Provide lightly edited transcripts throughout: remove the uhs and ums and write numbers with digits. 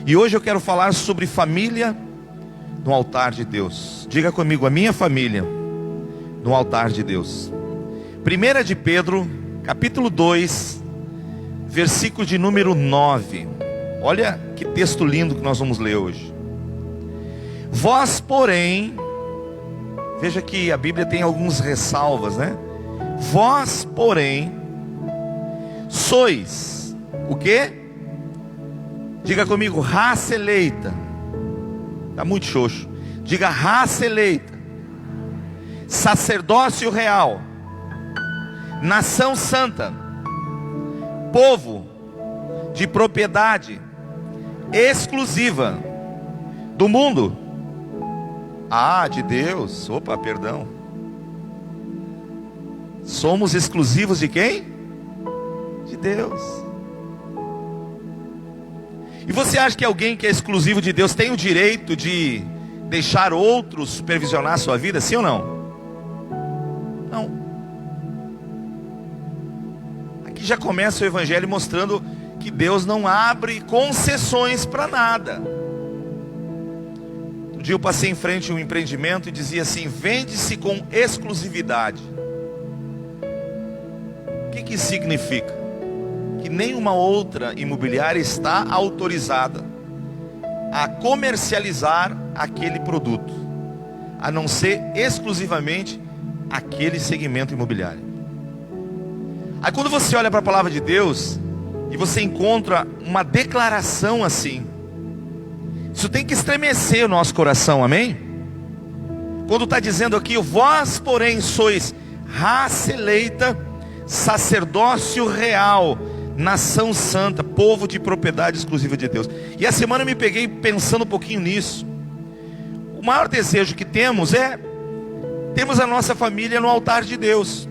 E hoje eu quero falar sobre família no altar de Deus. Diga comigo, a minha família no altar de Deus. 1 de Pedro, capítulo 2, versículo de número 9. Olha que texto lindo que nós vamos ler hoje. Vós, porém, veja que a Bíblia tem algumas ressalvas, né? Vós, porém, sois o quê? Diga comigo, raça eleita. Está muito xoxo. Diga, raça eleita, sacerdócio real, nação santa, povo de propriedade exclusiva do mundo. De Deus. Opa, perdão. Somos exclusivos de quem? De Deus. E você acha que alguém que é exclusivo de Deus tem o direito de deixar outros supervisionar a sua vida? Sim ou não? Não. Aqui já começa o evangelho mostrando que Deus não abre concessões para nada. Um dia eu passei em frente a um empreendimento e dizia assim: vende-se com exclusividade. O que isso significa? Que nenhuma outra imobiliária está autorizada a comercializar aquele produto, a não ser exclusivamente aquele segmento imobiliário. Aí quando você olha para a palavra de Deus e você encontra uma declaração assim, isso tem que estremecer o nosso coração, amém? Quando está dizendo aqui, vós porém sois raça eleita, sacerdócio real, nação santa, povo de propriedade exclusiva de Deus. E a semana eu me peguei pensando um pouquinho nisso. O maior desejo que temos a nossa família no altar de Deus.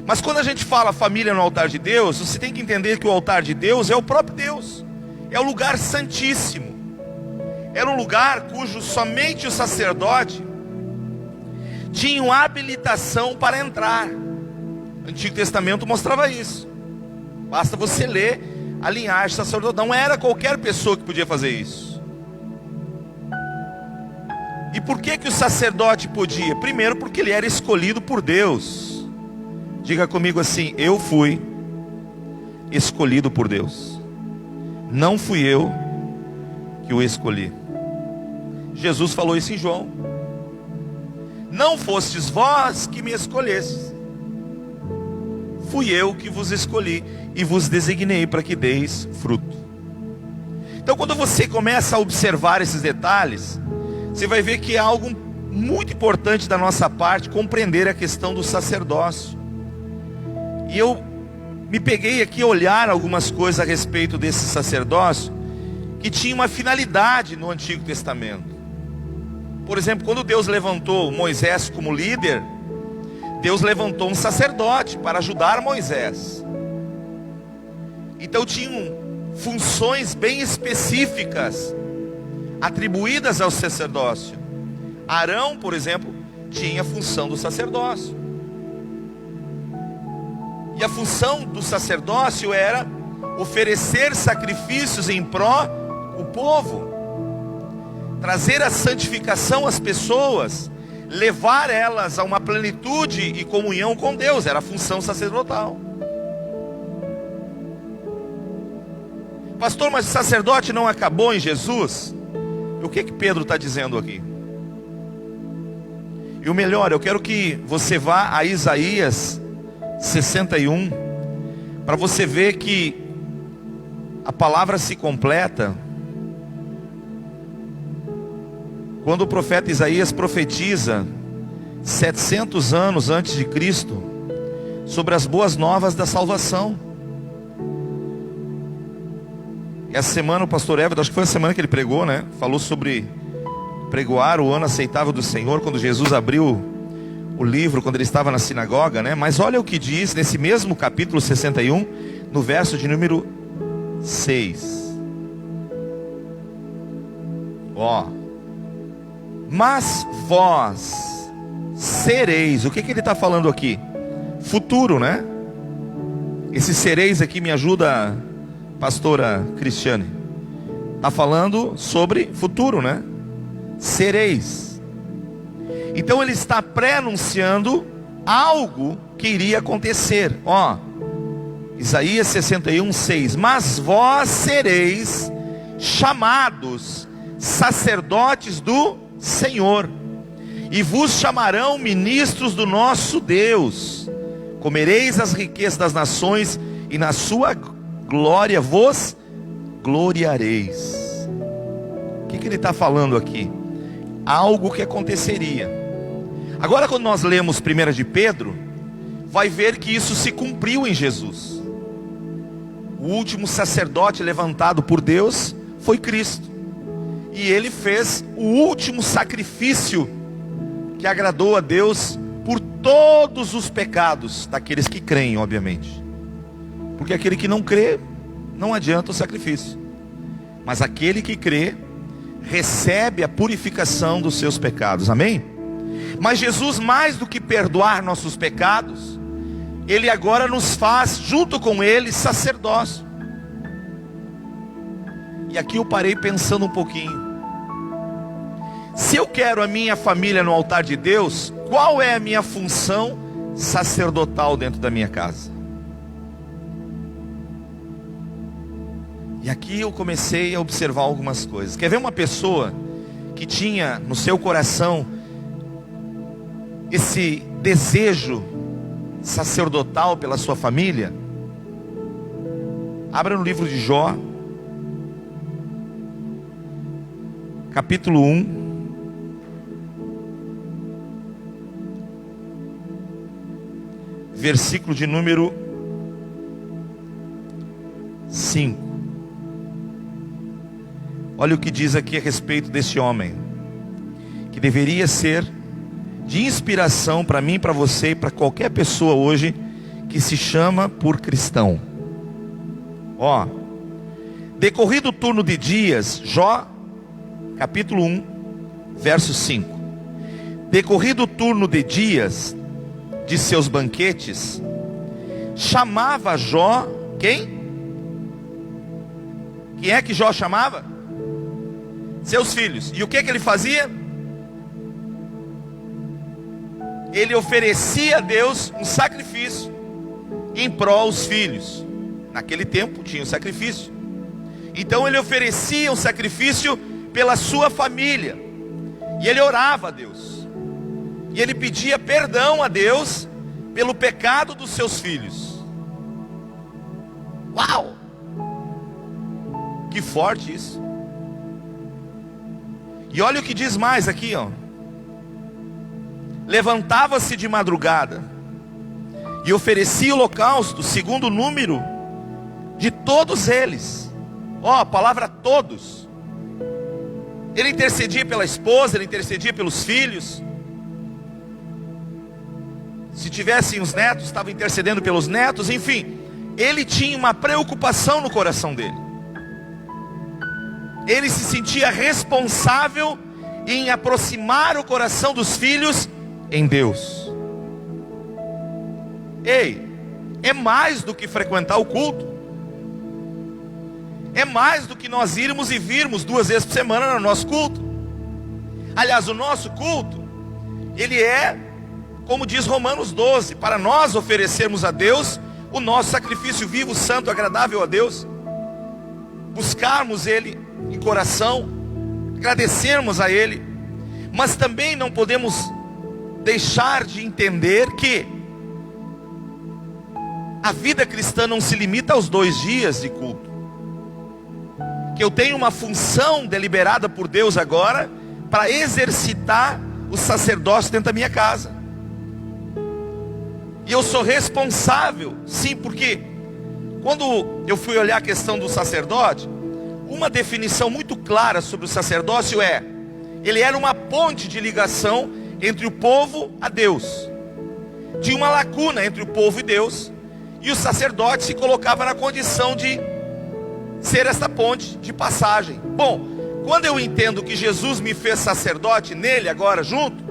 Mas quando a gente fala família no altar de Deus, você tem que entender que o altar de Deus é o próprio Deus. É o lugar santíssimo. Era um lugar cujo somente o sacerdote tinha habilitação para entrar. O Antigo Testamento mostrava isso. Basta você ler a linhagem sacerdotal. Não era qualquer pessoa que podia fazer isso. E por que o sacerdote podia? Primeiro, porque ele era escolhido por Deus. Diga comigo assim: eu fui escolhido por Deus. Não fui eu que o escolhi. Jesus falou isso em João: não fostes vós que me escolhestes, fui eu que vos escolhi e vos designei para que deis fruto. Então quando você começa a observar esses detalhes, você vai ver que é algo muito importante da nossa parte compreender a questão do sacerdócio. E eu me peguei aqui a olhar algumas coisas a respeito desse sacerdócio que tinha uma finalidade no Antigo Testamento. Por exemplo, quando Deus levantou Moisés como líder, Deus levantou um sacerdote para ajudar Moisés. Então tinham funções bem específicas atribuídas ao sacerdócio. Arão, por exemplo, tinha a função do sacerdócio. E a função do sacerdócio era oferecer sacrifícios em pró do povo, trazer a santificação às pessoas, levar elas a uma plenitude e comunhão com Deus. Era a função sacerdotal. Pastor, mas o sacerdote não acabou em Jesus? O que Pedro está dizendo aqui? E o melhor, eu quero que você vá a Isaías 61, para você ver que a palavra se completa quando o profeta Isaías profetiza 700 anos antes de Cristo sobre as boas novas da salvação. Essa semana o pastor Everton, acho que foi a semana que ele pregou, né? Falou sobre pregoar o ano aceitável do Senhor, quando Jesus abriu o livro, quando ele estava na sinagoga, né? Mas olha o que diz nesse mesmo capítulo 61, no verso de número 6. Mas vós sereis. O que ele está falando aqui? Futuro, né? Esse sereis aqui me ajuda, pastora Cristiane. Está falando sobre futuro, né? Sereis. Então ele está pré-anunciando algo que iria acontecer. Ó, Isaías 61:6. Mas vós sereis chamados sacerdotes do Senhor, e vos chamarão ministros do nosso Deus. Comereis as riquezas das nações, e na sua glória vos gloriareis. O que ele está falando aqui? Algo que aconteceria. Agora, quando nós lemos 1 de Pedro, vai ver que isso se cumpriu em Jesus. O último sacerdote levantado por Deus foi Cristo, e ele fez o último sacrifício que agradou a Deus por todos os pecados daqueles que creem, obviamente. Porque aquele que não crê, não adianta o sacrifício. Mas aquele que crê, recebe a purificação dos seus pecados, amém? Mas Jesus, mais do que perdoar nossos pecados, Ele agora nos faz, junto com Ele, sacerdócio. E aqui eu parei pensando um pouquinho. Se eu quero a minha família no altar de Deus, qual é a minha função sacerdotal dentro da minha casa? E aqui eu comecei a observar algumas coisas. Quer ver uma pessoa que tinha no seu coração esse desejo sacerdotal pela sua família? Abra no livro de Jó, capítulo 1. Versículo de número 5. Olha o que diz aqui a respeito desse homem, que deveria ser de inspiração para mim, para você e para qualquer pessoa hoje que se chama por cristão. Ó, decorrido o turno de dias, Jó, capítulo 1, verso 5. Decorrido o turno de dias de seus banquetes, chamava Jó, quem? Quem é que Jó chamava? Seus filhos. E o que ele fazia? Ele oferecia a Deus um sacrifício em prol dos filhos. Naquele tempo tinha o sacrifício. Então ele oferecia um sacrifício pela sua família. E ele orava a Deus. E ele pedia perdão a Deus pelo pecado dos seus filhos. Uau! Que forte isso. E olha o que diz mais aqui, ó. Levantava-se de madrugada e oferecia holocausto segundo o número de todos eles. Ó, a palavra todos. Ele intercedia pela esposa, ele intercedia pelos filhos. Se tivessem os netos, estava intercedendo pelos netos. Enfim, ele tinha uma preocupação no coração dele. Ele se sentia responsável em aproximar o coração dos filhos em Deus. Ei, é mais do que frequentar o culto. É mais do que nós irmos e virmos 2 vezes por semana no nosso culto. Aliás, o nosso culto, ele é, como diz Romanos 12, para nós oferecermos a Deus o nosso sacrifício vivo, santo, agradável a Deus. Buscarmos Ele em coração, agradecermos a Ele. Mas também não podemos deixar de entender que a vida cristã não se limita aos 2 dias de culto. Que eu tenho uma função deliberada por Deus agora para exercitar o sacerdócio dentro da minha casa. E eu sou responsável, sim, porque quando eu fui olhar a questão do sacerdote, uma definição muito clara sobre o sacerdócio é: ele era uma ponte de ligação entre o povo a Deus. Tinha uma lacuna entre o povo e Deus, e o sacerdote se colocava na condição de ser essa ponte de passagem. Bom, quando eu entendo que Jesus me fez sacerdote nele agora junto,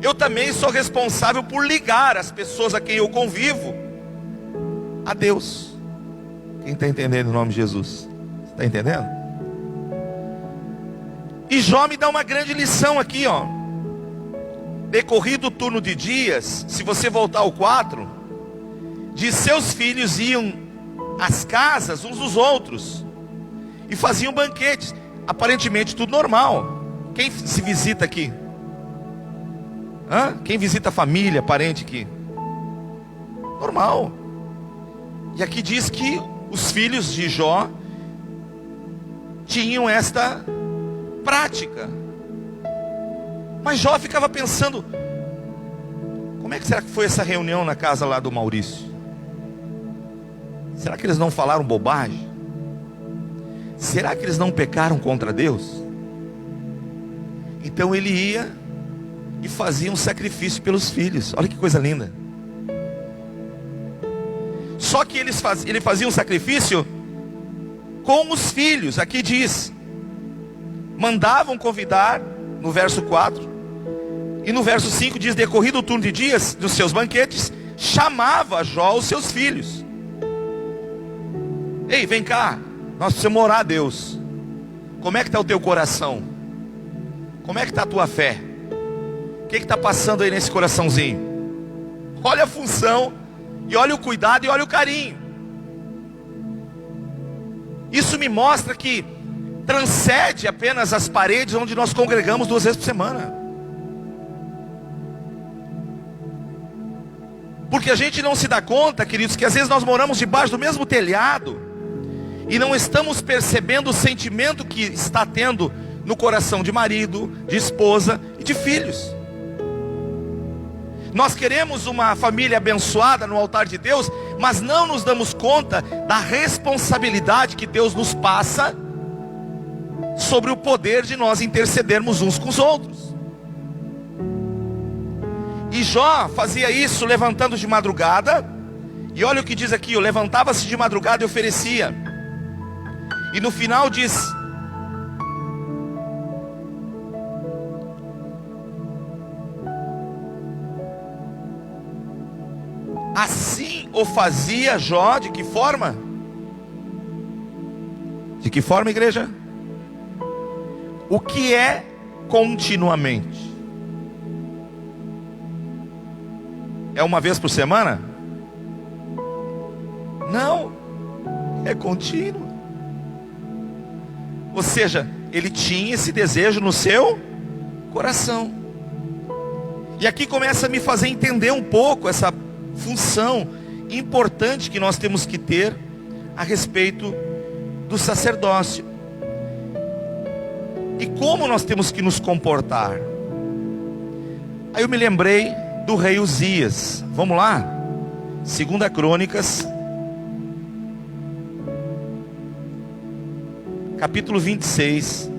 eu também sou responsável por ligar as pessoas a quem eu convivo a Deus. Quem está entendendo o nome de Jesus? Está entendendo? E Jó me dá uma grande lição aqui, ó. Decorrido o turno de dias, se você voltar ao 4, diz: seus filhos iam às casas uns dos outros e faziam banquetes. Aparentemente tudo normal. Quem se visita aqui? Quem visita a família, parente aqui? Normal. E aqui diz que os filhos de Jó tinham esta prática. Mas Jó ficava pensando: como é que será que foi essa reunião na casa lá do Maurício? Será que eles não falaram bobagem? Será que eles não pecaram contra Deus? Então ele ia e fazia um sacrifício pelos filhos. Olha que coisa linda. Só que ele fazia um sacrifício com os filhos. Aqui diz: mandavam convidar, no verso 4. E no verso 5 diz: decorrido o turno de dias dos seus banquetes, chamava Jó os seus filhos. Ei, vem cá, nós precisamos orar a Deus. Como é que está o teu coração? Como é que está a tua fé? O que está passando aí nesse coraçãozinho? Olha a função, e olha o cuidado, e olha o carinho. Isso me mostra que transcende apenas as paredes onde nós congregamos 2 vezes por semana. Porque a gente não se dá conta, queridos, que às vezes nós moramos debaixo do mesmo telhado e não estamos percebendo o sentimento que está tendo no coração de marido, de esposa e de filhos. Nós queremos uma família abençoada no altar de Deus, mas não nos damos conta da responsabilidade que Deus nos passa sobre o poder de nós intercedermos uns com os outros. E Jó fazia isso levantando de madrugada. E olha o que diz aqui: levantava-se de madrugada e oferecia. E no final diz: assim o fazia Jó. De que forma? De que forma, igreja? O que é continuamente? É uma vez por semana? Não, é contínuo. Ou seja, ele tinha esse desejo no seu coração. E aqui começa a me fazer entender um pouco essa função importante que nós temos que ter a respeito do sacerdócio. E como nós temos que nos comportar. Aí eu me lembrei do rei Uzias. Vamos lá? 2 Crônicas, capítulo 26.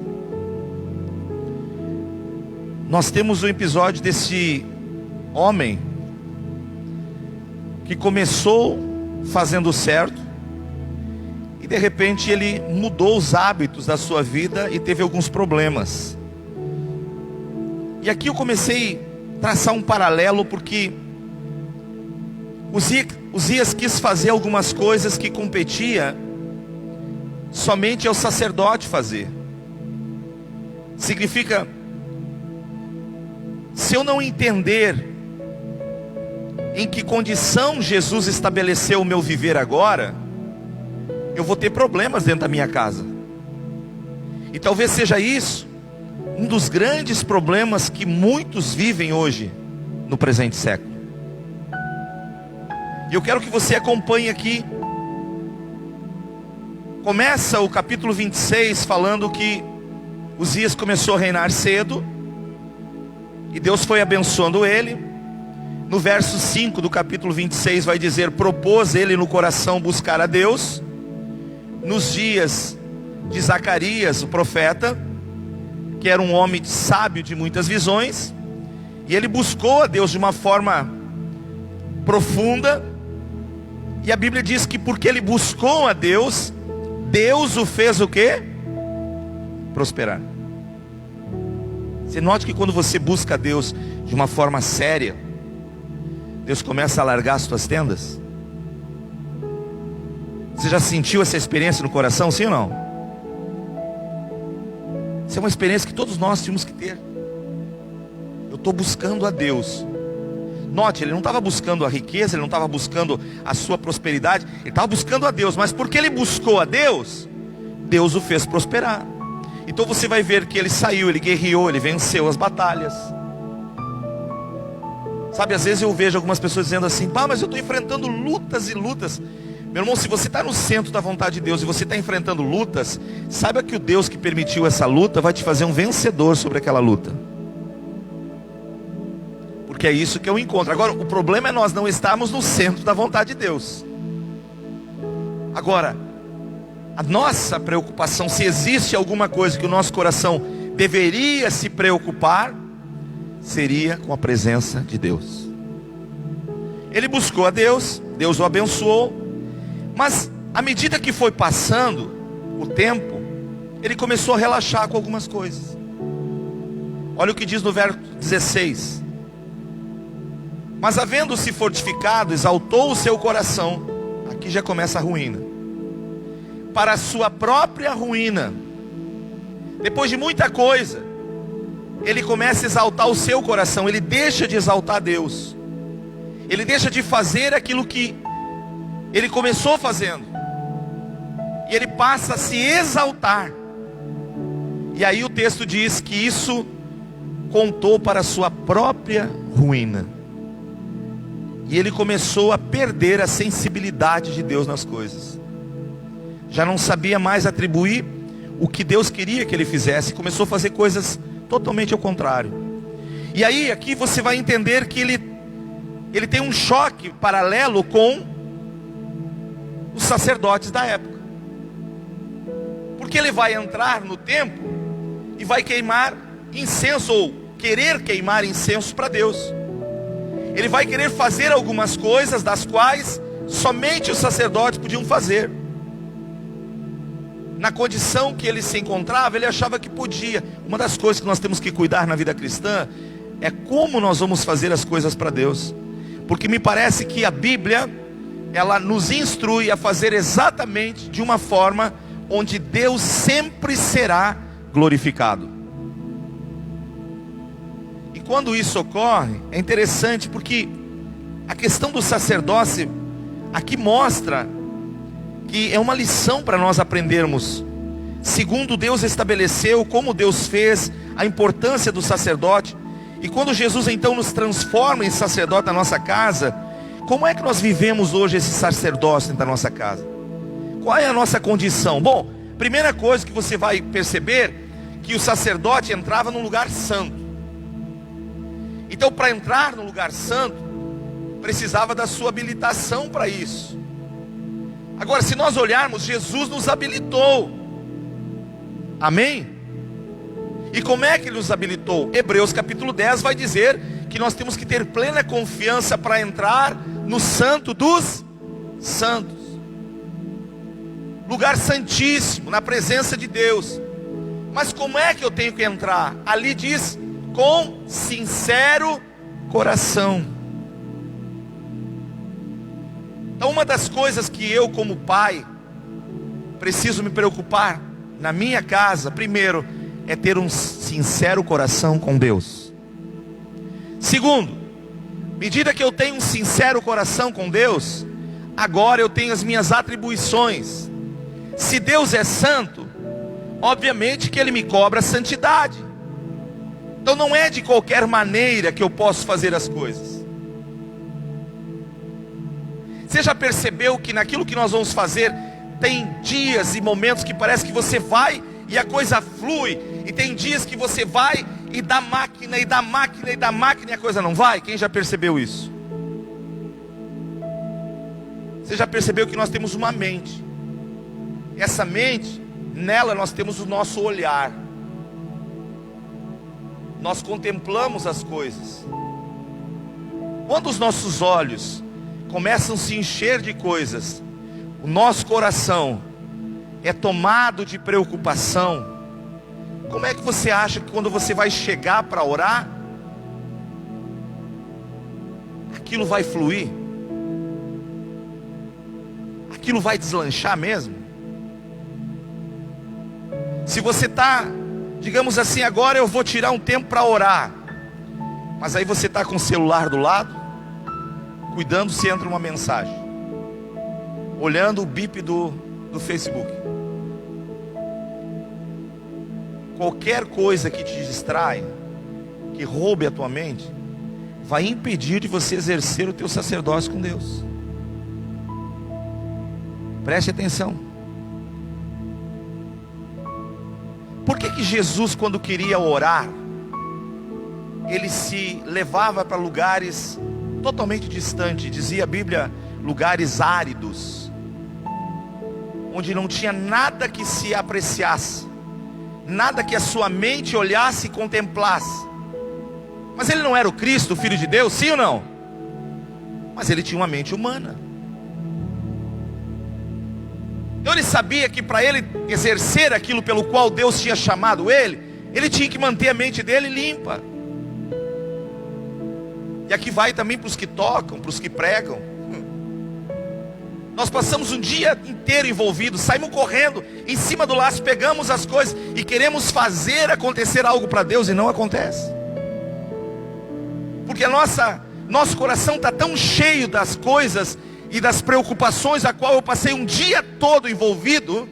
Nós temos um episódio desse homem que começou fazendo certo e de repente ele mudou os hábitos da sua vida e teve alguns problemas. E aqui eu comecei a traçar um paralelo, porque Uzias quis fazer algumas coisas que competia somente ao sacerdote fazer. Significa, se eu não entender em que condição Jesus estabeleceu o meu viver agora, eu vou ter problemas dentro da minha casa. E talvez seja isso um dos grandes problemas que muitos vivem hoje no presente século. E eu quero que você acompanhe aqui. Começa o capítulo 26 falando que Uzias começou a reinar cedo e Deus foi abençoando ele. No verso 5 do capítulo 26 vai dizer: propôs ele no coração buscar a Deus. Nos dias de Zacarias, o profeta, que era um homem sábio de muitas visões, e ele buscou a Deus de uma forma profunda. E a Bíblia diz que porque ele buscou a Deus, Deus o fez o quê? Prosperar. Você note que quando você busca a Deus de uma forma séria, Deus começa a largar as suas tendas. Você já sentiu essa experiência no coração, sim ou não? Essa é uma experiência que todos nós tínhamos que ter. Eu estou buscando a Deus. Note, ele não estava buscando a riqueza, ele não estava buscando a sua prosperidade, ele estava buscando a Deus. Mas porque ele buscou a Deus, Deus o fez prosperar. Então você vai ver que ele saiu, ele guerreou, ele venceu as batalhas. Sabe, às vezes eu vejo algumas pessoas dizendo assim: mas eu estou enfrentando lutas e lutas. Meu irmão, se você está no centro da vontade de Deus e você está enfrentando lutas, saiba que o Deus que permitiu essa luta vai te fazer um vencedor sobre aquela luta. Porque é isso que eu encontro. Agora, o problema é nós não estarmos no centro da vontade de Deus. Agora, a nossa preocupação, se existe alguma coisa que o nosso coração deveria se preocupar, seria com a presença de Deus. Ele buscou a Deus, Deus o abençoou, mas à medida que foi passando o tempo, ele começou a relaxar com algumas coisas. Olha o que diz no verso 16: mas havendo-se fortificado, exaltou o seu coração. Aqui já começa a ruína, para a sua própria ruína. Depois de muita coisa, ele começa a exaltar o seu coração. Ele deixa de exaltar Deus, ele deixa de fazer aquilo que ele começou fazendo, e ele passa a se exaltar. E aí o texto diz que isso contou para a sua própria ruína, e ele começou a perder a sensibilidade de Deus nas coisas. Já não sabia mais atribuir o que Deus queria que ele fizesse, começou a fazer coisas totalmente ao contrário. E aí aqui você vai entender que ele tem um choque paralelo com os sacerdotes da época. Porque ele vai entrar no templo e vai queimar incenso, ou querer queimar incenso para Deus. Ele vai querer fazer algumas coisas das quais somente os sacerdotes podiam fazer. Na condição que ele se encontrava, ele achava que podia. Uma das coisas que nós temos que cuidar na vida cristã é como nós vamos fazer as coisas para Deus. Porque me parece que a Bíblia, ela nos instrui a fazer exatamente de uma forma onde Deus sempre será glorificado. E quando isso ocorre, é interessante porque a questão do sacerdócio aqui mostra que é uma lição para nós aprendermos. Segundo Deus estabeleceu, como Deus fez, a importância do sacerdote. E quando Jesus então nos transforma em sacerdote na nossa casa, como é que nós vivemos hoje esse sacerdócio dentro da nossa casa? Qual é a nossa condição? Bom, primeira coisa que você vai perceber, que o sacerdote entrava num lugar santo. Então, para entrar no lugar santo, precisava da sua habilitação para isso. Agora, se nós olharmos, Jesus nos habilitou. Amém? E como é que ele nos habilitou? Hebreus capítulo 10 vai dizer que nós temos que ter plena confiança para entrar no santo dos santos. Lugar santíssimo, na presença de Deus. Mas como é que eu tenho que entrar? Ali diz, com sincero coração. Então, uma das coisas que eu, como pai, preciso me preocupar na minha casa, primeiro, é ter um sincero coração com Deus. Segundo, à medida que eu tenho um sincero coração com Deus, agora eu tenho as minhas atribuições. Se Deus é santo, obviamente que Ele me cobra santidade. Então não é de qualquer maneira que eu posso fazer as coisas. Você já percebeu que naquilo que nós vamos fazer, tem dias e momentos que parece que você vai e a coisa flui, e tem dias que você vai e dá máquina, e dá máquina, e dá máquina, e a coisa não vai? Quem já percebeu isso? Você já percebeu que nós temos uma mente? Essa mente, nela nós temos o nosso olhar. Nós contemplamos as coisas. Quando os nossos olhos começam a se encher de coisas, o nosso coração é tomado de preocupação. Como é que você acha que quando você vai chegar para orar, aquilo vai fluir? Aquilo vai deslanchar mesmo? Se você está digamos assim, agora eu vou tirar um tempo para orar. Mas aí você está com o celular do lado, cuidando se entra uma mensagem, olhando o bip do Facebook. Qualquer coisa que te distrai, que roube a tua mente, vai impedir de você exercer o teu sacerdócio com Deus. Preste atenção. Por que Jesus, quando queria orar, ele se levava para lugares totalmente distantes? Dizia a Bíblia, lugares áridos, onde não tinha nada que se apreciasse, nada que a sua mente olhasse e contemplasse. Mas ele não era o Cristo, o Filho de Deus, sim ou não? Mas ele tinha uma mente humana. Então ele sabia que para ele exercer aquilo pelo qual Deus tinha chamado ele tinha que manter a mente dele limpa. E aqui vai também para os que tocam, para os que pregam. Nós passamos um dia inteiro envolvidos, saímos correndo em cima do laço, pegamos as coisas e queremos fazer acontecer algo para Deus e não acontece. Porque nosso coração está tão cheio das coisas e das preocupações a qual eu passei um dia todo envolvido,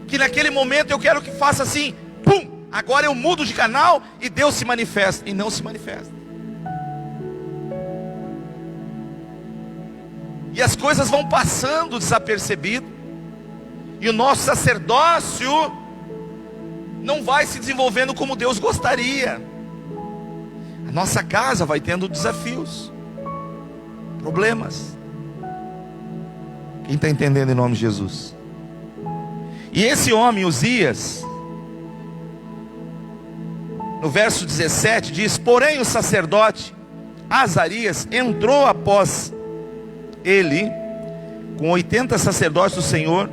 que naquele momento eu quero que faça assim, pum, agora eu mudo de canal e Deus se manifesta, e não se manifesta. E as coisas vão passando desapercebido, e o nosso sacerdócio não vai se desenvolvendo como Deus gostaria. A nossa casa vai tendo desafios, problemas. Quem está entendendo em nome de Jesus? E esse homem, Uzias, no verso 17 diz: porém o sacerdote Azarias entrou após ele, com 80 sacerdotes do Senhor,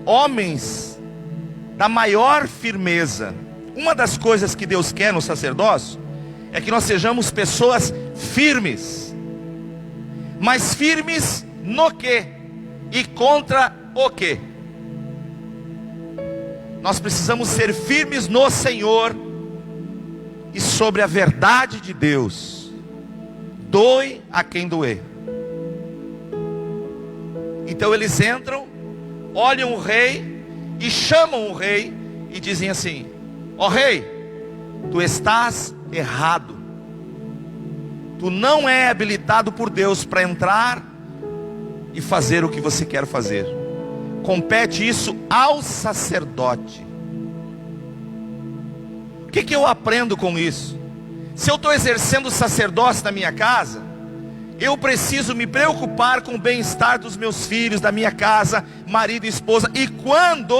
homens da maior firmeza. Uma das coisas que Deus quer no sacerdócio é que nós sejamos pessoas firmes. Mas firmes no quê? E contra o quê? Nós precisamos ser firmes no Senhor e sobre a verdade de Deus. Doe a quem doer. Então eles entram, olham o rei e chamam o rei e dizem assim: ó rei, tu estás errado. Tu não é habilitado por Deus para entrar e fazer o que você quer fazer. Compete isso ao sacerdote. O que eu aprendo com isso? Se eu estou exercendo o sacerdócio na minha casa, eu preciso me preocupar com o bem-estar dos meus filhos, da minha casa, marido e esposa. E quando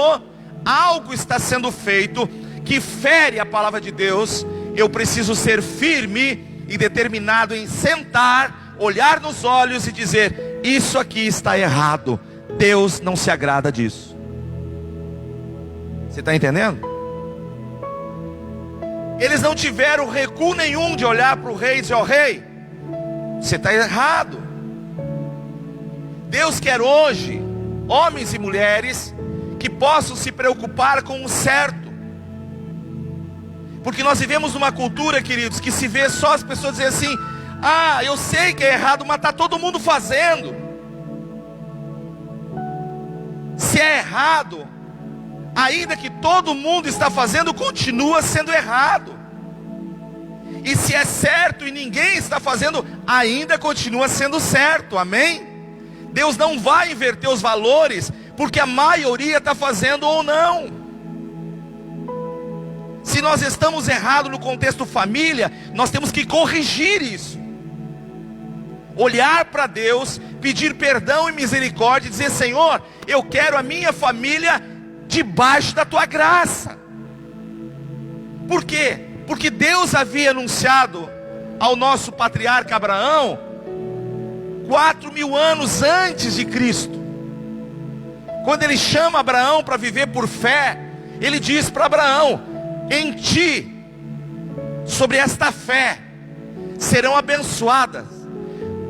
algo está sendo feito que fere a palavra de Deus, eu preciso ser firme e determinado em sentar, olhar nos olhos e dizer: isso aqui está errado, Deus não se agrada disso. Você está entendendo? Eles não tiveram recuo nenhum de olhar para o rei e dizer: ó rei, você está errado. Deus quer hoje homens e mulheres que possam se preocupar com o certo. Porque nós vivemos numa cultura, queridos, que se vê só as pessoas dizerem assim: ah, eu sei que é errado, mas está todo mundo fazendo. Se é errado, ainda que todo mundo está fazendo, continua sendo errado. E se é certo e ninguém está fazendo, ainda continua sendo certo, amém? Deus não vai inverter os valores, porque a maioria está fazendo ou não. Se nós estamos errados no contexto família, nós temos que corrigir isso. Olhar para Deus, pedir perdão e misericórdia, e dizer: Senhor, eu quero a minha família debaixo da tua graça. Por quê? Porque Deus havia anunciado ao nosso patriarca Abraão 4.000 anos antes de Cristo. Quando ele chama Abraão para viver por fé, ele diz para Abraão: em ti, sobre esta fé, serão abençoadas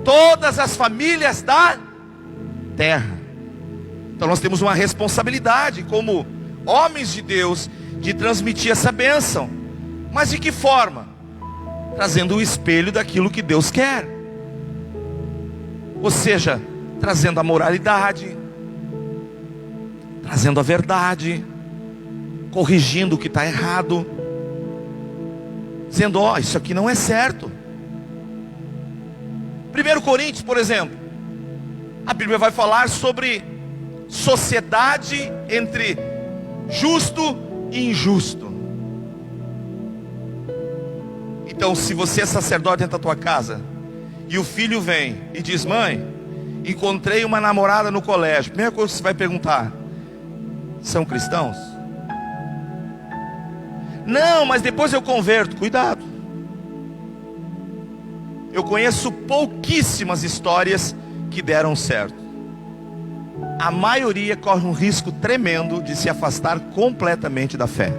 todas as famílias da terra. Então nós temos uma responsabilidade como homens de Deus, de transmitir essa bênção. Mas de que forma? Trazendo o espelho daquilo que Deus quer. Ou seja, trazendo a moralidade, trazendo a verdade, corrigindo o que está errado, dizendo, ó, isso aqui não é certo. 1 Coríntios, por exemplo, a Bíblia vai falar sobre sociedade entre justo e injusto. Então, se você é sacerdote dentro da tua casa, e o filho vem e diz, mãe, encontrei uma namorada no colégio, a primeira coisa que você vai perguntar, são cristãos? Não, mas depois eu converto. Cuidado. Eu conheço pouquíssimas histórias que deram certo. A maioria corre um risco tremendo de se afastar completamente da fé.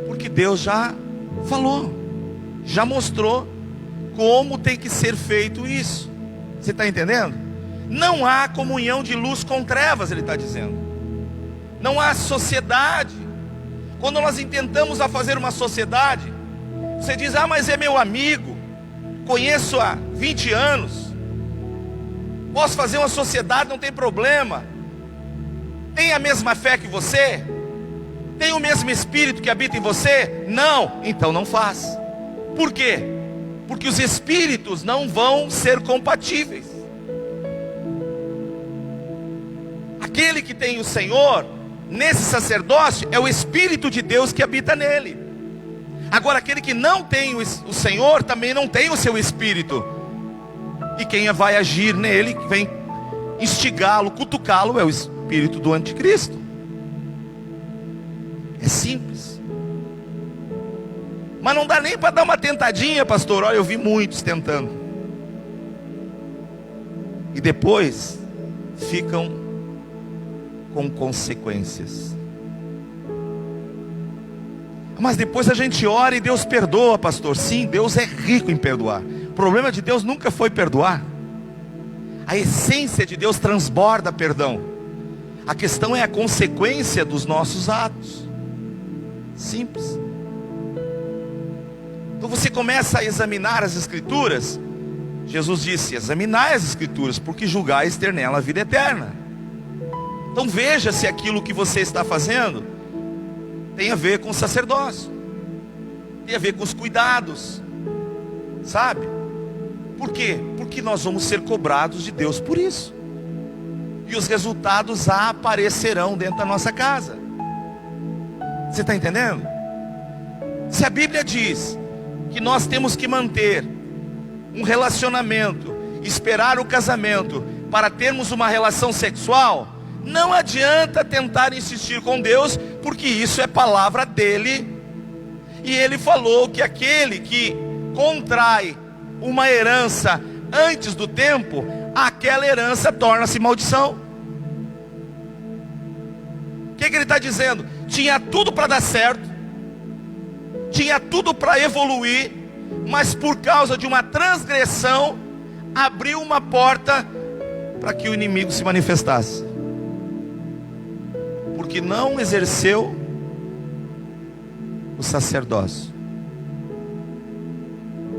Porque Deus já falou, já mostrou como tem que ser feito isso. Você está entendendo? Não há comunhão de luz com trevas, ele está dizendo. Não há sociedade. Quando nós intentamos a fazer uma sociedade, você diz, ah, mas é meu amigo, conheço há 20 anos, posso fazer uma sociedade, não tem problema. Tem a mesma fé que você? Tem o mesmo espírito que habita em você? Não, então não faz. Por quê? Porque os espíritos não vão ser compatíveis. Aquele que tem o Senhor, nesse sacerdócio, é o Espírito de Deus que habita nele. Agora, aquele que não tem o Senhor, também não tem o seu Espírito. E quem vai agir nele, que vem instigá-lo, cutucá-lo, é o Espírito do Anticristo. É simples. Mas não dá nem para dar uma tentadinha, pastor. Olha, eu vi muitos tentando. E depois ficam com consequências. Mas depois a gente ora e Deus perdoa, pastor. Sim, Deus é rico em perdoar. O problema de Deus nunca foi perdoar. A essência de Deus transborda perdão. A questão é a consequência dos nossos atos. Simples. Então você começa a examinar as Escrituras. Jesus disse, examinai as Escrituras, porque julgais ter nela a vida eterna. Então veja se aquilo que você está fazendo tem a ver com o sacerdócio, tem a ver com os cuidados, sabe? Por quê? Porque nós vamos ser cobrados de Deus por isso. E os resultados aparecerão dentro da nossa casa. Você está entendendo? Se a Bíblia diz que nós temos que manter um relacionamento, esperar o casamento para termos uma relação sexual, não adianta tentar insistir com Deus, porque isso é palavra dele. E ele falou que aquele que contrai uma herança antes do tempo, aquela herança torna-se maldição. O que ele está dizendo? Tinha tudo para dar certo, tinha tudo para evoluir, mas por causa de uma transgressão, abriu uma porta para que o inimigo se manifestasse. Porque não exerceu o sacerdócio.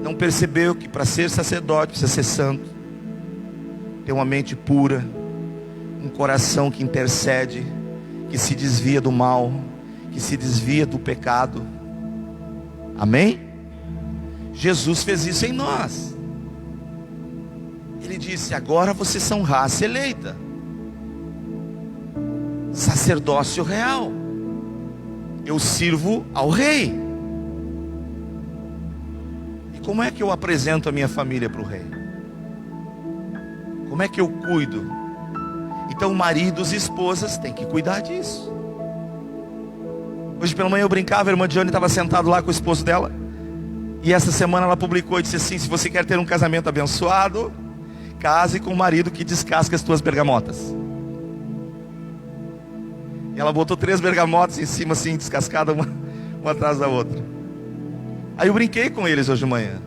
Não percebeu que para ser sacerdote precisa ser santo, ter uma mente pura, um coração que intercede, que se desvia do mal, que se desvia do pecado. Amém? Jesus fez isso em nós. Ele disse, agora vocês são raça eleita, sacerdócio real. Eu sirvo ao rei. E como é que eu apresento a minha família para o rei? Como é que eu cuido? Então maridos e esposas têm que cuidar disso. Hoje pela manhã eu brincava, a irmã Diane estava sentada lá com o esposo dela, e essa semana ela publicou e disse assim, se você quer ter um casamento abençoado, case com um marido que descasca as tuas bergamotas. E ela botou 3 bergamotas em cima assim, descascada uma atrás da outra. Aí eu brinquei com eles hoje de manhã.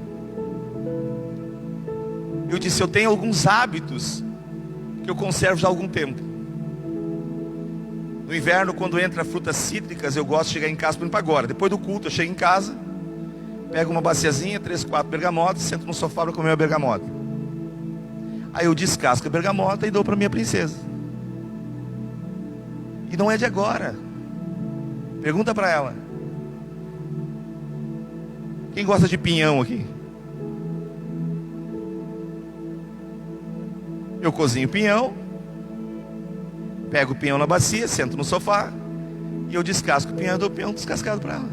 Eu disse, eu tenho alguns hábitos que eu conservo já há algum tempo. No inverno, quando entra frutas cítricas, eu gosto de chegar em casa, por exemplo, agora. Depois do culto, eu chego em casa, pego uma baciazinha, 3, 4 bergamotas, sento no sofá para comer a bergamota. Aí eu descasco a bergamota e dou para minha princesa. E não é de agora. Pergunta para ela. Quem gosta de pinhão aqui? Eu cozinho pinhão, pego o pinhão na bacia, sento no sofá e eu descasco o pinhão e dou o pinhão descascado para ela.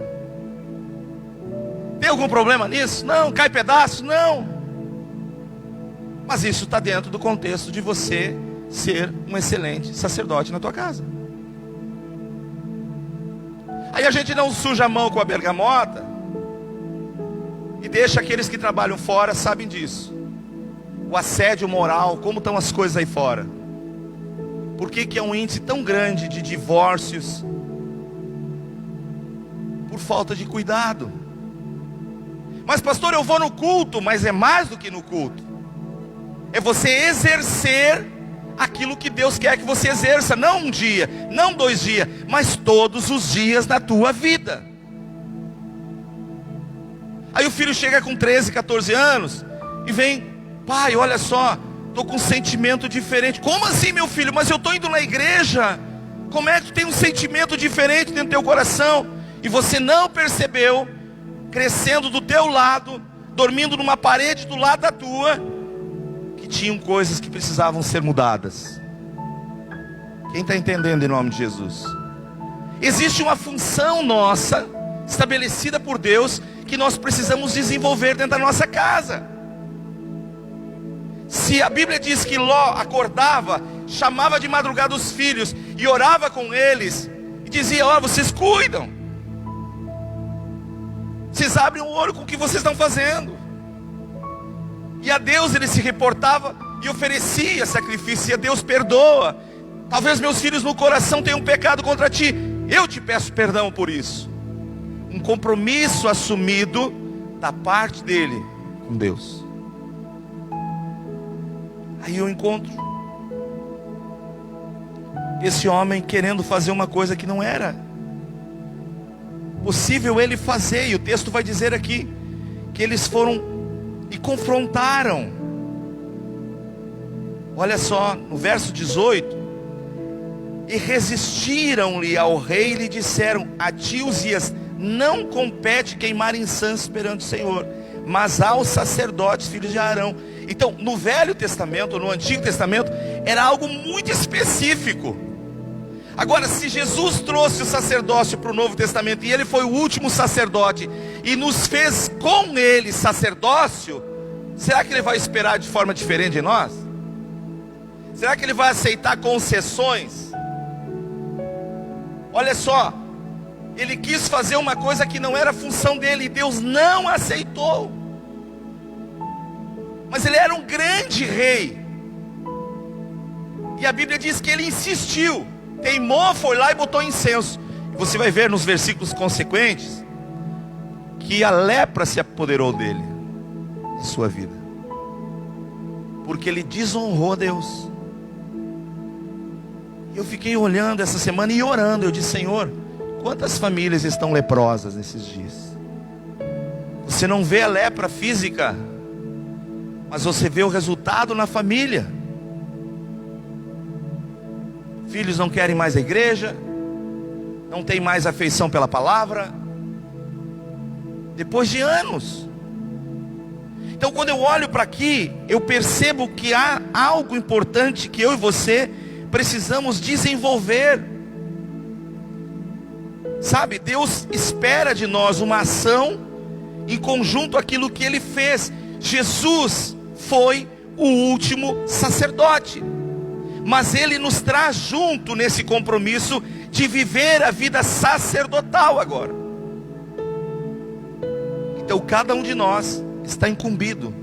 Tem algum problema nisso? Não. Cai pedaço? Não. Mas isso está dentro do contexto de você ser um excelente sacerdote na tua casa. Aí a gente não suja a mão com a bergamota e deixa aqueles que trabalham fora sabem disso. O assédio moral, como estão as coisas aí fora. Por que é um índice tão grande de divórcios? Por falta de cuidado. Mas pastor, eu vou no culto. Mas é mais do que no culto. É você exercer aquilo que Deus quer que você exerça. Não um dia, não 2 dias, mas todos os dias da tua vida. Aí o filho chega com 13, 14 anos e vem: pai, olha só, estou com um sentimento diferente. Como assim, meu filho? Mas eu estou indo na igreja. Como é que tu tem um sentimento diferente dentro do teu coração? E você não percebeu, crescendo do teu lado, dormindo numa parede do lado da tua, que tinham coisas que precisavam ser mudadas. Quem está entendendo em nome de Jesus? Existe uma função nossa, estabelecida por Deus, que nós precisamos desenvolver dentro da nossa casa. Se a Bíblia diz que Ló acordava, chamava de madrugada os filhos e orava com eles e dizia: ó, vocês cuidam, vocês abrem o olho com o que vocês estão fazendo. E a Deus ele se reportava e oferecia sacrifício. E a Deus perdoa. Talvez meus filhos no coração tenham pecado contra ti, eu te peço perdão por isso. Um compromisso assumido da parte dele com Deus. Aí eu encontro esse homem querendo fazer uma coisa que não era possível ele fazer. E o texto vai dizer aqui que eles foram e confrontaram. Olha só, no verso 18: e resistiram-lhe ao rei e lhe disseram: a ti, Uzias, não compete queimar incenso perante o Senhor, mas aos sacerdotes, filhos de Arão. Então, no Velho Testamento, no Antigo Testamento, era algo muito específico. Agora, se Jesus trouxe o sacerdócio para o Novo Testamento, e ele foi o último sacerdote, e nos fez com ele sacerdócio, será que ele vai esperar de forma diferente de nós? Será que ele vai aceitar concessões? Olha só, ele quis fazer uma coisa que não era função dele, e Deus não aceitou. Mas ele era um grande rei, e a Bíblia diz que ele insistiu, teimou, foi lá e botou incenso. Você vai ver nos versículos consequentes que a lepra se apoderou dele, da sua vida, porque ele desonrou a Deus. E eu fiquei olhando essa semana e orando. Eu disse: Senhor, quantas famílias estão leprosas nesses dias? Você não vê a lepra física, mas você vê o resultado na família. Filhos não querem mais a igreja, não tem mais afeição pela palavra, depois de anos. Então, quando eu olho para aqui, eu percebo que há algo importante que eu e você precisamos desenvolver. Sabe, Deus espera de nós uma ação em conjunto àquilo que Ele fez. Jesus foi o último sacerdote, mas Ele nos traz junto nesse compromisso de viver a vida sacerdotal agora. Então cada um de nós está incumbido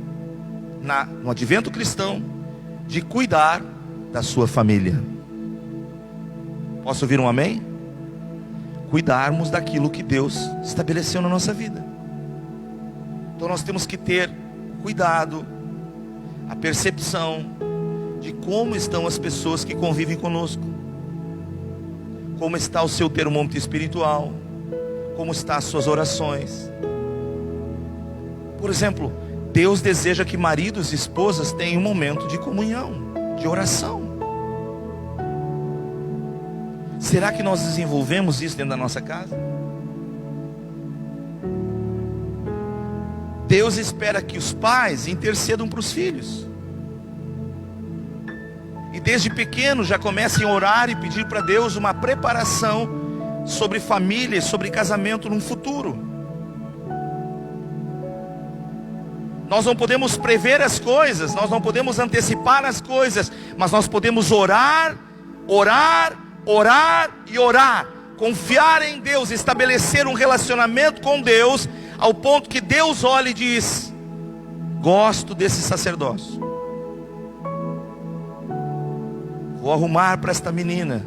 no advento cristão de cuidar da sua família. Posso ouvir um amém? Cuidarmos daquilo que Deus estabeleceu na nossa vida. Então nós temos que ter cuidado, a percepção de como estão as pessoas que convivem conosco, como está o seu termômetro espiritual, como estão as suas orações. Por exemplo, Deus deseja que maridos e esposas tenham um momento de comunhão, de oração. Será que nós desenvolvemos isso dentro da nossa casa? Deus espera que os pais intercedam para os filhos. E desde pequeno já comecem a orar e pedir para Deus uma preparação sobre família e sobre casamento num futuro. Nós não podemos prever as coisas, nós não podemos antecipar as coisas, mas nós podemos orar, orar, orar e orar. Confiar em Deus, estabelecer um relacionamento com Deus, ao ponto que Deus olha e diz: gosto desse sacerdócio. Vou arrumar para esta menina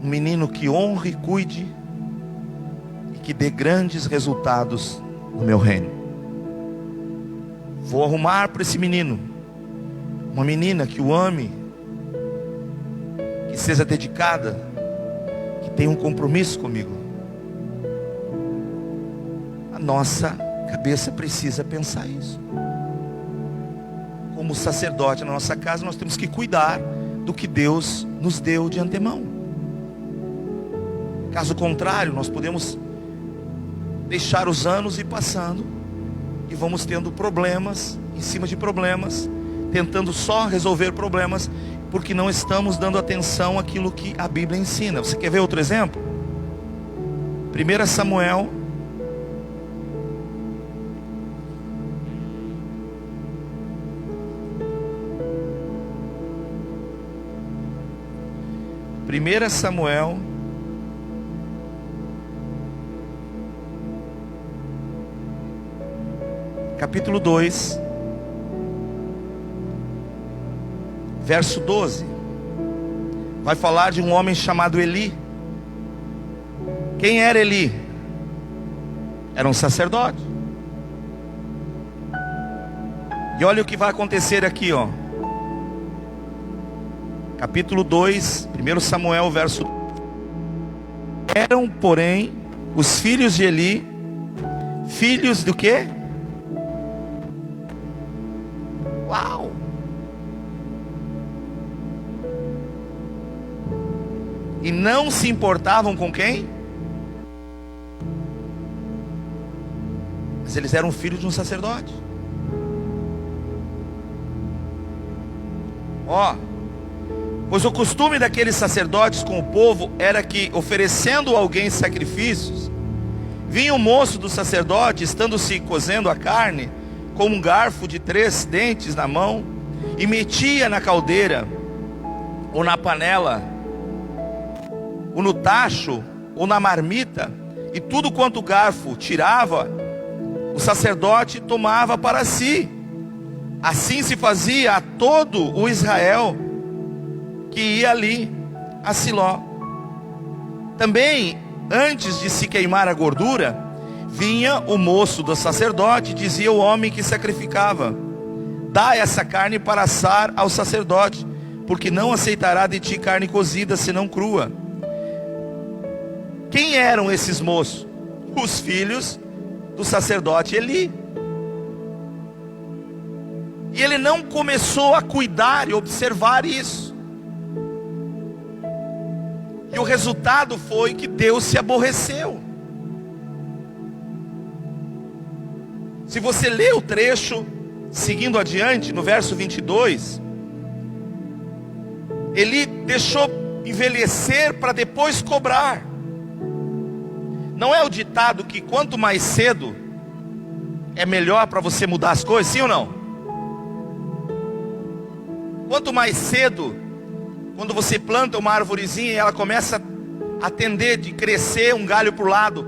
um menino que honre e cuide e que dê grandes resultados no meu reino. Vou arrumar para esse menino uma menina que o ame, que seja dedicada, que tenha um compromisso comigo. A nossa cabeça precisa pensar isso. Como sacerdote na nossa casa, nós temos que cuidar do que Deus nos deu de antemão. Caso contrário, nós podemos deixar os anos ir passando e vamos tendo problemas em cima de problemas, tentando só resolver problemas, porque não estamos dando atenção àquilo que a Bíblia ensina. Você quer ver outro exemplo? 1 Samuel 1 Samuel capítulo 2, verso 12. Vai falar de um homem chamado Eli. Quem era Eli? Era um sacerdote. E olha o que vai acontecer aqui, ó. Capítulo 2, 1 Samuel, verso... Eram, porém, os filhos de Eli, filhos do quê? Uau! E não se importavam com quem? Mas eles eram filhos de um sacerdote. Ó, pois o costume daqueles sacerdotes com o povo era que, oferecendo a alguém sacrifícios, vinha o moço do sacerdote, estando-se cozendo a carne, com um garfo de 3 dentes na mão, e metia na caldeira, ou na panela, ou no tacho, ou na marmita, e tudo quanto o garfo tirava, o sacerdote tomava para si. Assim se fazia a todo o Israel que ia ali a Siló. Também, antes de se queimar a gordura, vinha o moço do sacerdote, dizia o homem que sacrificava: dá essa carne para assar ao sacerdote, porque não aceitará de ti carne cozida, senão crua. Quem eram esses moços? Os filhos do sacerdote Eli. E ele não começou a cuidar e observar isso. E o resultado foi que Deus se aborreceu. Se você lê o trecho, seguindo adiante, no verso 22, ele deixou envelhecer para depois cobrar. Não é o ditado que quanto mais cedo é melhor para você mudar as coisas, sim ou não? Quanto mais cedo, quando você planta uma arvorezinha e ela começa a tender de crescer um galho para o lado,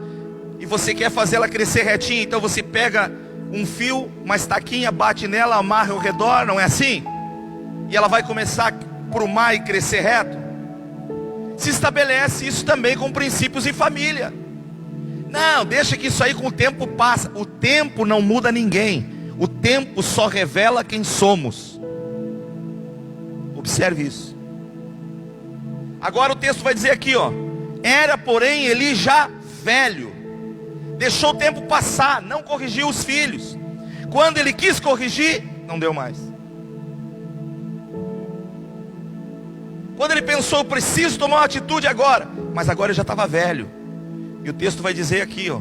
e você quer fazer ela crescer retinha, então você pega um fio, uma estaquinha, bate nela, amarra ao redor, não é assim? E ela vai começar a prumar e crescer reto. Se estabelece isso também com princípios em família. Não, deixa que isso aí com o tempo passa. O tempo não muda ninguém. O tempo só revela quem somos. Observe isso. Agora o texto vai dizer aqui, ó: era porém Eli já velho, deixou o tempo passar, não corrigiu os filhos. Quando ele quis corrigir, não deu mais. Quando ele pensou, eu preciso tomar uma atitude agora, mas agora ele já estava velho. E o texto vai dizer aqui, ó: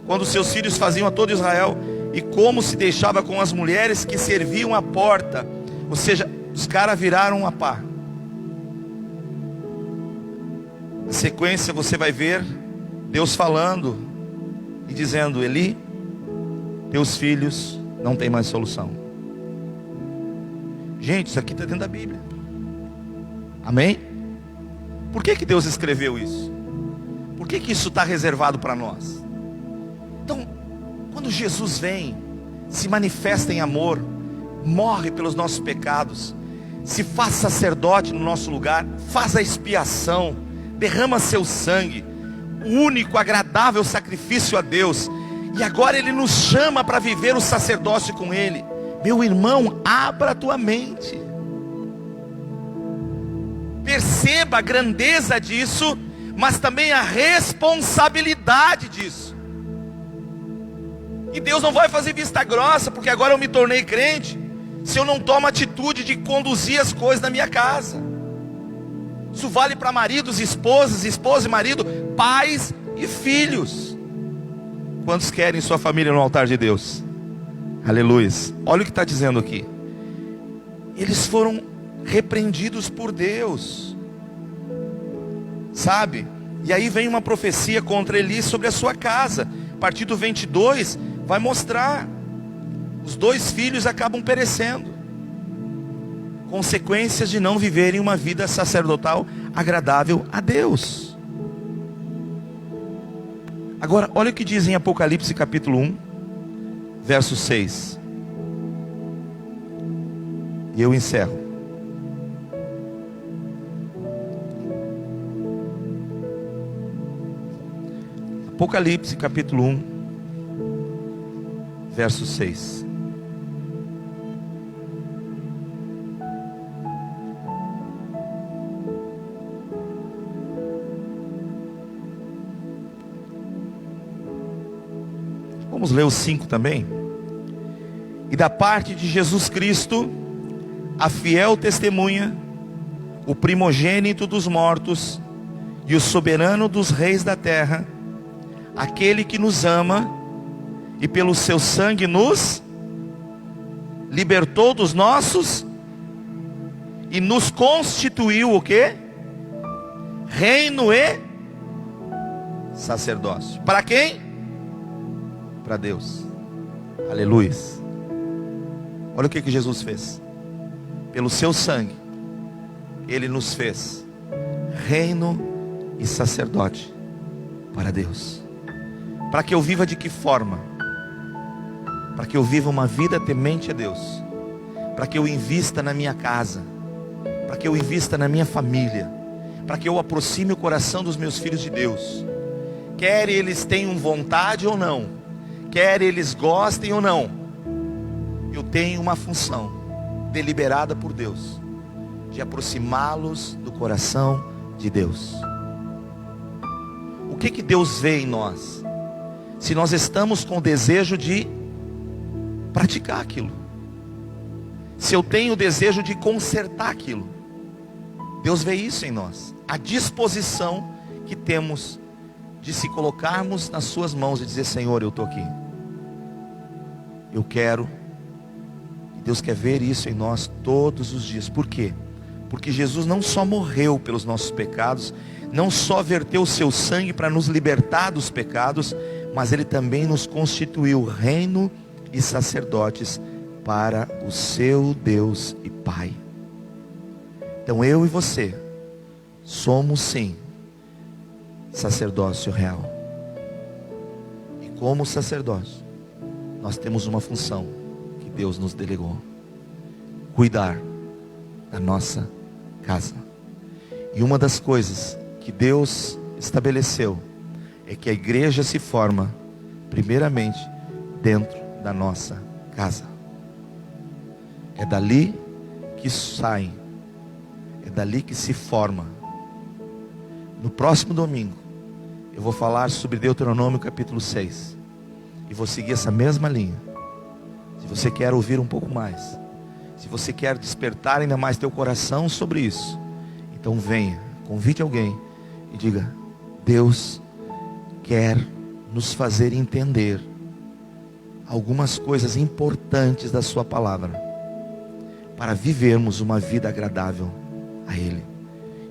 quando seus filhos faziam a todo Israel, e como se deixava com as mulheres que serviam à porta. Ou seja, os caras viraram a pá. Na sequência você vai ver Deus falando e dizendo: Eli, teus filhos não têm mais solução. Gente, isso aqui está dentro da Bíblia. Amém? Por que Deus escreveu isso? Por que isso está reservado para nós? Então, quando Jesus vem, se manifesta em amor, morre pelos nossos pecados, se faz sacerdote no nosso lugar, faz a expiação, derrama seu sangue, o único agradável sacrifício a Deus, e agora Ele nos chama para viver o sacerdócio com Ele. Meu irmão, abra a tua mente, perceba a grandeza disso, mas também a responsabilidade disso. E Deus não vai fazer vista grossa, porque agora eu me tornei crente, se eu não tomo atitude de conduzir as coisas na minha casa. Isso vale para maridos, esposas, esposa e marido, pais e filhos. Quantos querem sua família no altar de Deus? Aleluia. Olha o que está dizendo aqui: eles foram repreendidos por Deus, sabe? E aí vem uma profecia contra Eli sobre a sua casa. A partir do 22 vai mostrar: os 2 filhos acabam perecendo, consequências de não viverem uma vida sacerdotal agradável a Deus. Agora, olha o que diz em Apocalipse capítulo 1, verso 6. E eu encerro. Apocalipse capítulo 1, verso 6. Vamos ler o 5 também. E da parte de Jesus Cristo, a fiel testemunha, o primogênito dos mortos e o soberano dos reis da terra, aquele que nos ama e pelo seu sangue nos libertou dos nossos e nos constituiu o quê? Reino e sacerdócio. Para quem? Para Deus. Aleluia. Olha o que Jesus fez. Pelo seu sangue Ele nos fez reino e sacerdote para Deus. Para que eu viva de que forma? Para que eu viva uma vida temente a Deus, para que eu invista na minha casa, para que eu invista na minha família, para que eu aproxime o coração dos meus filhos de Deus, quer eles tenham vontade ou não, quer eles gostem ou não. Eu tenho uma função deliberada por Deus, de aproximá-los do coração de Deus. O que Deus vê em nós? Se nós estamos com o desejo de praticar aquilo, se eu tenho o desejo de consertar aquilo, Deus vê isso em nós, a disposição que temos de se colocarmos nas suas mãos e dizer: Senhor, eu estou aqui, eu quero. E Deus quer ver isso em nós todos os dias. Por quê? Porque Jesus não só morreu pelos nossos pecados, não só verteu o seu sangue para nos libertar dos pecados, mas Ele também nos constituiu reino e sacerdotes para o seu Deus e Pai. Então eu e você somos sim sacerdócio real. E como sacerdócio, nós temos uma função que Deus nos delegou: cuidar da nossa casa. E uma das coisas que Deus estabeleceu é que a igreja se forma primeiramente dentro da nossa casa. É dali que saem, é dali que se forma no próximo domingo, eu vou falar sobre Deuteronômio capítulo 6. E vou seguir essa mesma linha. Se você quer ouvir um pouco mais, se você quer despertar ainda mais teu coração sobre isso, então venha, convide alguém e diga: Deus quer nos fazer entender algumas coisas importantes da sua palavra, para vivermos uma vida agradável a Ele,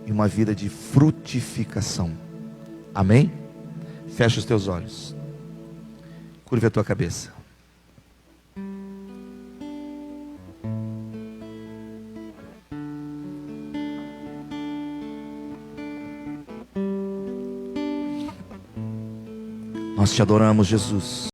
e uma vida de frutificação. Amém? Fecha os teus olhos, curva a tua cabeça. Nós te adoramos, Jesus.